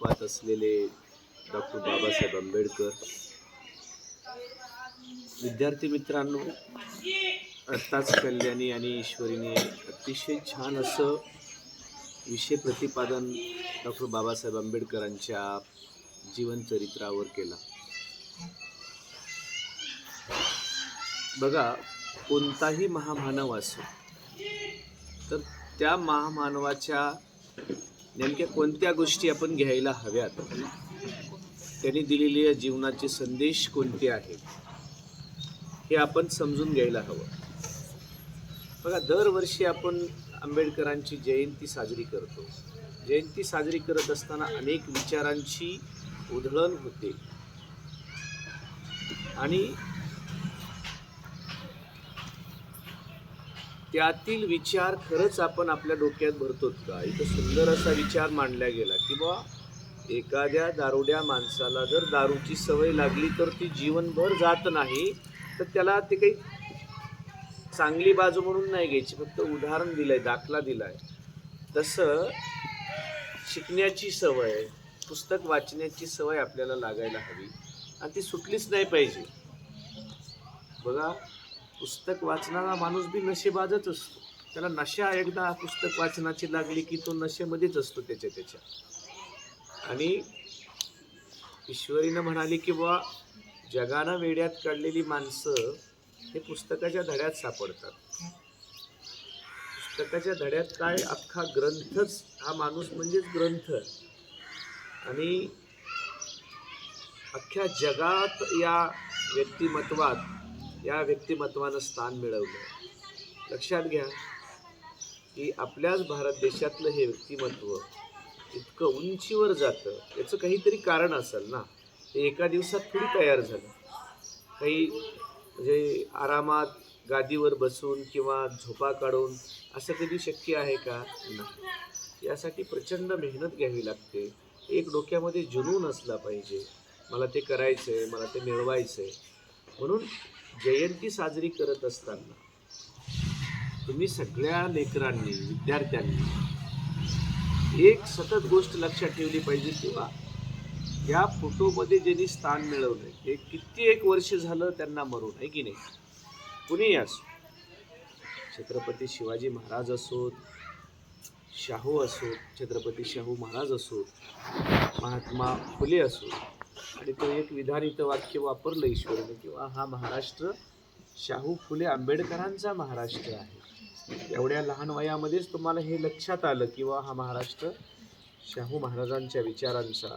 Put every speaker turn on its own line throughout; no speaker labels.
अस्तित्वात असलेले डॉक्टर बाबासाहेब आंबेडकर. विद्यार्थी मित्रांनो, आत्ताच कल्याणी आणि ईश्वरीने अतिशय छान असं विषय प्रतिपादन डॉक्टर बाबासाहेब आंबेडकरांच्या जीवनचरित्रावर केला. बघा, कोणताही महामानव असो तर त्या महामानवाच्या नेमक्या कोणत्या गोष्टी आपण घ्यायला हव्यात, त्यांनी दिलेले जीवनाचे संदेश कोणते आहेत हे आपण समजून घ्यायला हवं. बघा, दरवर्षी आपण आंबेडकरांची जयंती साजरी करतो. जयंती साजरी करत असताना अनेक विचारांची उधळण होते आणि त्यातील विचार खरंच आपण आपल्या डोक्यात भरतो का? इथं सुंदर असा विचार मांडला गेला की बा, एखाद्या दारुड्या माणसाला जर दारूची सवय लागली तर ती जीवनभर जात नाही, तर त्याला ते काही चांगली बाजू म्हणून नाही घ्यायची, फक्त उदाहरण दिलंय, दाखला दिलाय. तसं शिकण्याची सवय, पुस्तक वाचण्याची सवय आपल्याला लागायला हवी आणि ती सुटलीच नाही पाहिजे. बघा, पुस्तक वाचणारा माणूस बी नशेबाजच असतो. त्याला नशा एकदा पुस्तक वाचनाची लागली की तो नशेमध्येच असतो त्याच्या. आणि ईश्वरीनं म्हणाली की बा, जगानं वेड्यात काढलेली माणसं हे पुस्तकाच्या धड्यात सापडतात. पुस्तकाच्या धड्यात काय, अख्खा ग्रंथच, हा माणूस म्हणजेच ग्रंथ. आणि अख्ख्या जगात या व्यक्तिमत्वानं स्थान मिळवलं. लक्षात घ्या की आपल्याच भारत देशातलं हे व्यक्तिमत्व इतकं उंचीवर जातं, याचं काहीतरी कारण असेल ना. ते एका दिवसात थोडी तयार झालं. काही म्हणजे आरामात गादीवर बसून किंवा झोपा काढून असं कधी शक्य आहे का? नाही. यासाठी प्रचंड मेहनत घ्यावी लागते. एक डोक्यामध्ये जुनून असला पाहिजे, मला ते करायचंय, मला ते मिळवायचंय. म्हणून जयंती साजरी करत असताना तुम्ही सगळ्या लेकरांनी, विद्यार्थ्यांनी एक सतत गोष्ट लक्षात ठेवली पाहिजे किंवा या फोटोमध्ये ज्यांनी स्थान मिळवलंय, हे कित्येक वर्ष झालं त्यांना मरून, आहे की नाही? कुणीही असो, छत्रपती शिवाजी महाराज असोत, शाहू असोत, छत्रपती शाहू महाराज असोत, महात्मा फुले असोत. आणि तो एक विधान इथं वाक्य वापरलं ईश्वरने, किंवा हा महाराष्ट्र शाहू फुले आंबेडकरांचा महाराष्ट्र आहे. एवढ्या लहान वयामध्येच तुम्हाला हे लक्षात आलं किंवा हा महाराष्ट्र शाहू महाराजांच्या विचारांचा,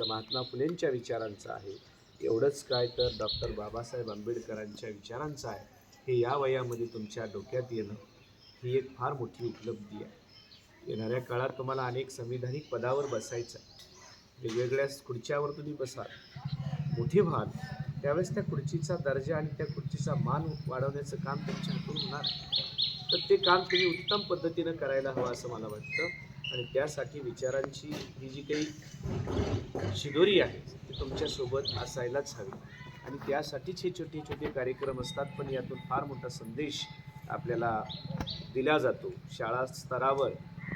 महात्मा फुलेंच्या विचारांचा आहे. एवढंच काय, तर डॉक्टर बाबासाहेब आंबेडकरांच्या विचारांचा आहे. हे या वयामध्ये तुमच्या डोक्यात येणं ही एक फार मोठी उपलब्धी आहे. येणाऱ्या काळात तुम्हाला अनेक संविधानिक पदावर बसायचं, वेगवेगळ्या खुर्च्यावर तुम्ही बसाल, मोठी व्हाल, त्यावेळेस त्या खुर्चीचा दर्जा आणि त्या खुर्चीचा मान वाढवण्याचं काम तुमच्या हातून होणार. तर ते काम तुम्ही उत्तम पद्धतीनं करायला हवं असं मला वाटतं. आणि त्यासाठी विचारांची ही जी काही शिदोरी आहे ती तुमच्यासोबत असायलाच हवी. आणि त्यासाठीच हे छोटे छोटे कार्यक्रम असतात, पण यातून फार मोठा संदेश आपल्याला दिला जातो. शाळा स्तरावर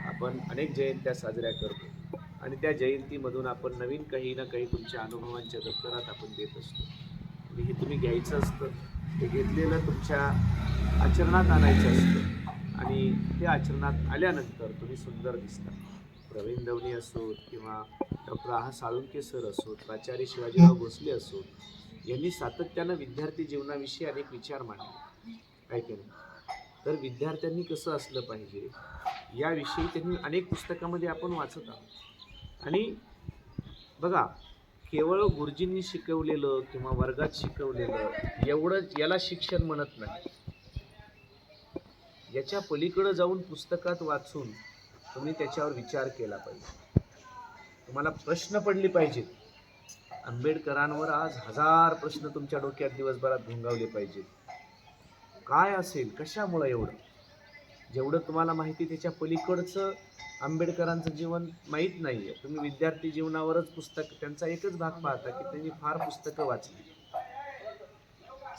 आपण अनेक जयंत्या साजऱ्या करतो आणि त्या जयंतीमधून आपण नवीन काही ना काही तुमच्या अनुभवांच्या दप्तरात आपण देत असतो. आणि हे तुम्ही घ्यायचं असतं, ते घेतलेलं तुमच्या आचरणात आणायचं असतं. आणि ते आचरणात आल्यानंतर तुम्ही सुंदर दिसता. प्रवीण दवणे असोत किंवा डॉक्टर आहा साळुंके सर असोत, प्राचार्य शिवाजीराव भोसले असोत, यांनी सातत्यानं विद्यार्थी जीवनाविषयी अनेक विचार मांडले, काय केलं. तर विद्यार्थ्यांनी कसं असलं पाहिजे याविषयी त्यांनी अनेक पुस्तकामध्ये आपण वाचत आहोत. आणि बघा, केवळ गुरुजींनी शिकवलेलं किंवा वर्गात शिकवलेलं एवढंच याला शिक्षण म्हणत नाही. याच्या पलीकडं जाऊन पुस्तकात वाचून तुम्ही त्याच्यावर विचार केला पाहिजे. तुम्हाला प्रश्न पडले पाहिजेत. आंबेडकरांवर आज 1000 प्रश्न तुमच्या डोक्यात दिवसभरात घुंगावले पाहिजेत. काय असेल, कशामुळे एवढं? जेवढं तुम्हाला माहिती त्याच्या पलीकडचं आंबेडकरांचं जीवन माहीत नाही आहे. तुम्ही विद्यार्थी जीवनावरच पुस्तक, त्यांचा एकच भाग पाहता की त्यांनी फार पुस्तकं वाचली,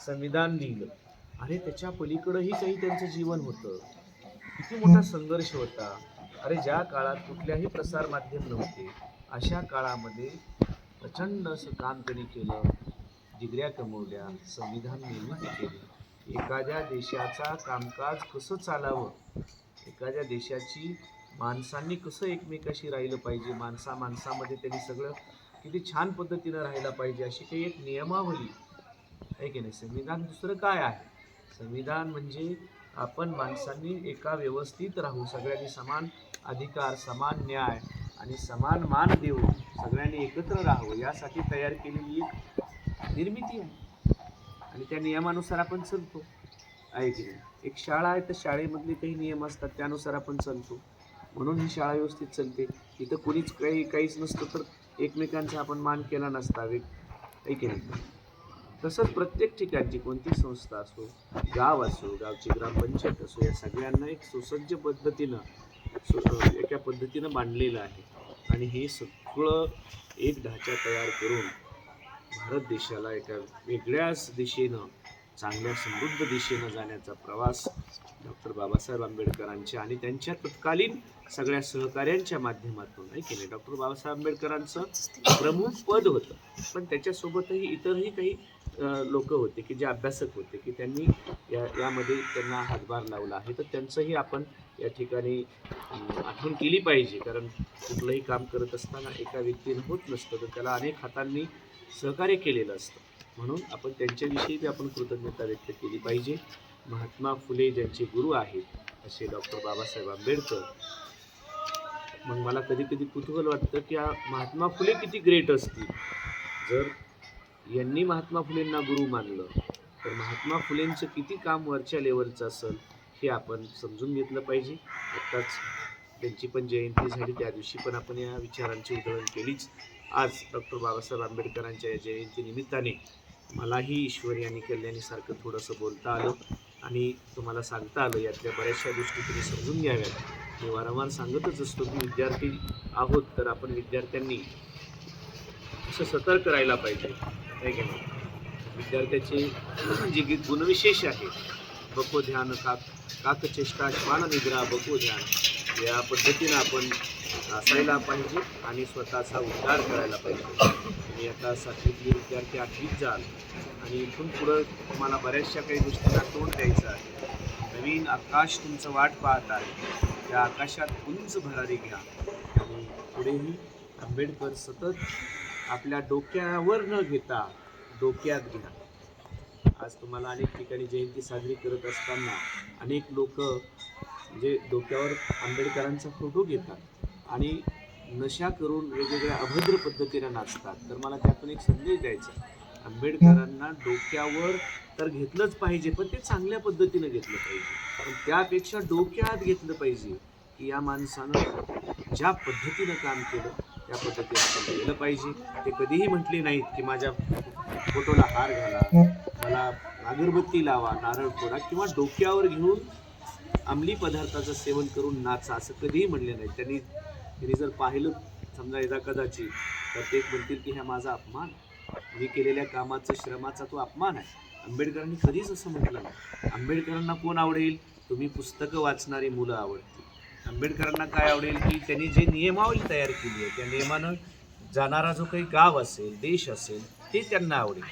संविधान लिहिलं. अरे, त्याच्या पलीकडंही काही त्यांचं जीवन होतं. किती मोठा संघर्ष होता. अरे, ज्या काळात कुठल्याही प्रसार माध्यम नव्हते, अशा काळामध्ये प्रचंड असं काम त्यांनी केलं, डिग्र्या कमवल्या, संविधान निर्मिती केली. एखाद्या देशाचा कामकाज कसं चालावं, एखाद्या देशाची माणसांनी कसं एकमेकाशी राहिलं पाहिजे, माणसामध्ये त्यांनी सगळं किती छान पद्धतीनं राहायला पाहिजे, अशी काही एक नियमावली आहे की नाही. संविधान दुसरं काय आहे? संविधान म्हणजे आपण माणसांनी एका व्यवस्थित राहू, सगळ्यांनी समान अधिकार, समान न्याय आणि समान मान देऊन सगळ्यांनी एकत्र राहावं यासाठी तयार केलेली एक निर्मिती आहे आणि त्या नियमानुसार आपण चालतो, आहे की नाही. एक शाळा आहे तर शाळेमधले काही नियम असतात, त्यानुसार आपण चालतो, म्हणून ही शाळा व्यवस्थित चालते. इथं कोणीच काहीच नसतं तर एकमेकांचा आपण मान केला नसता, आहे की नाही. तसंच प्रत्येक ठिकाणची कोणती संस्था असो, गाव असो, गावची ग्रामपंचायत असो, या सगळ्यांना एक सुसज्ज पद्धतीनं एका पद्धतीनं मांडलेलं आहे आणि हे सगळं एक ढाचा तयार करून भारत देशाला एका वेगळ्याच दिशेनं, चांगल्या समृद्ध दिशेनं जाण्याचा प्रवास डॉक्टर बाबासाहेब आंबेडकरांच्या आणि त्यांच्या तत्कालीन सगळ्या सहकाऱ्यांच्या माध्यमातून, आहे की नाही. डॉक्टर बाबासाहेब आंबेडकरांचं प्रमुख पद होतं, पण त्याच्यासोबतही इतरही काही लोक होते की जे अभ्यासक होते की त्यांनी यामध्ये त्यांना हातभार लावला आहे, तर त्यांचंही आपण या ठिकाणी आठवण केली पाहिजे. कारण कुठलंही काम करत असताना एका व्यक्तीनं होत नसतं, तर त्याला अनेक हातांनी सहकार्य केलेलं असतं, म्हणून आपण त्यांच्याविषयी बी आपण कृतज्ञता व्यक्त केली पाहिजे. महात्मा फुले ज्यांचे गुरु आहेत असे डॉक्टर बाबासाहेब आंबेडकर. मग मला कधी कधी कुतूहल वाटतं की महात्मा फुले किती ग्रेट असतील. जर यांनी महात्मा फुलेंना गुरु मानलं तर महात्मा फुलेंचं किती काम वरच्या लेवलचं असेल हे आपण समजून घेतलं पाहिजे. आत्ताच त्यांची पण जयंती झाली, त्या दिवशी पण आपण या विचारांची उधळण केलीच. आज डॉक्टर बाबासाहेब आंबेडकरांच्या या जयंतीनिमित्ताने मलाही ईश्वरी आणि कल्याणीसारखं थोडंसं बोलता आलं आणि तुम्हाला सांगता आलं. यातल्या बऱ्याचशा गोष्टी तुम्ही समजून घ्याव्यात. मी वारंवार सांगतच असतो की विद्यार्थी आहोत तर आपण विद्यार्थ्यांनी असं सतर्क राहायला पाहिजे, आहे की नाही. विद्यार्थ्याचे जे गुणविशेष आहे, बको ध्यान काक चेष्टा श्वान निद्रा बको ध्यान, या पद्धतीनं आपण असायला पाहिजे आणि स्वतःचा उद्धार करायला पाहिजे. तुम्ही आता 7वीतले विद्यार्थी 8वीत जाल आणि इथून पुढं तुम्हाला बऱ्याचशा काही गोष्टींना तोंड द्यायचं आहे. नवीन आकाश तुमचं वाट पाहत आहे, त्या आकाशात उंच भरारी घ्या आणि पुढेही आंबेडकर सतत आपल्या डोक्यावर न घेता डोक्यात घ्या. आज तुम्हाला अनेक ठिकाणी जयंती साजरी करत असताना अनेक लोक म्हणजे डोक्यावर आंबेडकरांचा फोटो घेतात आणि नशा करून वेगवेगळ्या अभद्र पद्धतीने नाचतात. तर मला त्यातून एक संदेश द्यायचा, आंबेडकरांना डोक्यावर तर घेतलंच पाहिजे, पण ते चांगल्या पद्धतीनं घेतलं पाहिजे. पण त्यापेक्षा डोक्यात घेतलं पाहिजे की या माणसानं ज्या पद्धतीनं काम केलं त्या पद्धतीनं आपण केलं पाहिजे. ते कधीही म्हटले नाहीत की माझ्या फोटोला हार घाला, मला अगरबत्ती लावा, नारळ फोडा किंवा डोक्यावर घेऊन अंमली पदार्थाचं सेवन करून नाचा, असं कधीही म्हणले नाही. त्यांनी जर पाहिलं समजा यदा कदाचित तर ते म्हणतील की हा माझा अपमान, मी केलेल्या कामाचा श्रमाचा तो अपमान आहे. आंबेडकरांनी कधीच असं म्हटलं नाही. आंबेडकरांना कोण आवडेल? तुम्ही पुस्तकं वाचणारी मुलं आवडतील. आंबेडकरांना काय आवडेल की त्यांनी जे नियमावली तयार केली आहे त्या नियमानं जाणारा जो काही गाव असेल, देश असेल, ते त्यांना आवडेल.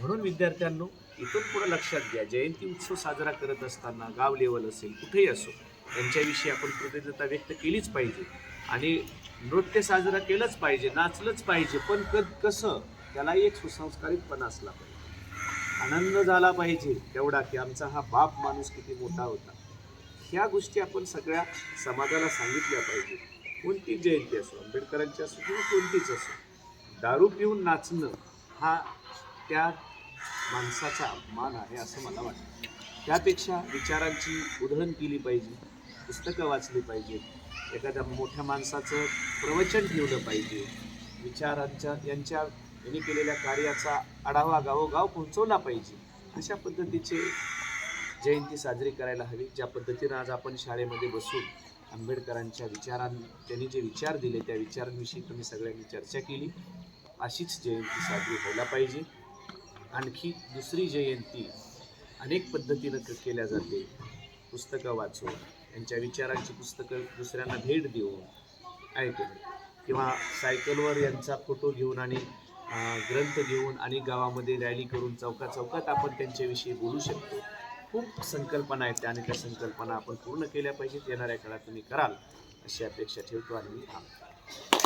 म्हणून विद्यार्थ्यांनो, इथून पुढे लक्षात घ्या, जयंती उत्सव साजरा करत असताना गाव लेवल असेल कुठेही असो, त्यांच्याविषयी आपण कृतज्ञता व्यक्त केलीच पाहिजे आणि नृत्य साजरा केलंच पाहिजे, नाचलंच पाहिजे, पण कसं, त्यालाही एक सुसंस्कारितपणा असला पाहिजे. आनंद झाला पाहिजे तेवढा की आमचा हा बाप माणूस किती मोठा होता. ह्या गोष्टी आपण सगळ्या समाजाला सांगितल्या पाहिजे. कोणती जयंती असो, आंबेडकरांची असो किंवा कोणतीच असो, दारू पिऊन नाचणं हा त्या माणसाचा अपमान आहे असं मला वाटतं. त्यापेक्षा विचारांची उधळण केली पाहिजे, पुस्तकं वाचली पाहिजेत, एखाद्या मोठ्या माणसाचं प्रवचन ठेवलं पाहिजे, यांनी केलेल्या कार्याचा आढावा गावोगाव पोहोचवला पाहिजे. अशा पद्धतीचे जयंती साजरी करायला हवी. ज्या पद्धतीनं आज आपण शाळेमध्ये बसून आंबेडकरांच्या त्यांनी जे विचार दिले त्या विचारांविषयी तुम्ही सगळ्यांनी चर्चा केली, अशीच जयंती साजरी व्हायला पाहिजे. आणखी दुसरी जयंती अनेक पद्धतीनं केल्या जाते, पुस्तकं वाचून, यांच्या विचारांची पुस्तकं दुसऱ्यांना भेट देऊन, ऐकून किंवा सायकलवर यांचा फोटो घेऊन आणि ग्रंथ घेऊन आणि गावामध्ये रॅली करून चौकात आपण त्यांच्याविषयी बोलू शकतो. खूप संकल्पना आहेत आणि त्या संकल्पना आपण पूर्ण केल्या पाहिजेत. येणाऱ्या काळात तुम्ही कराल अशी अपेक्षा ठेवतो आणि मी थांबतो.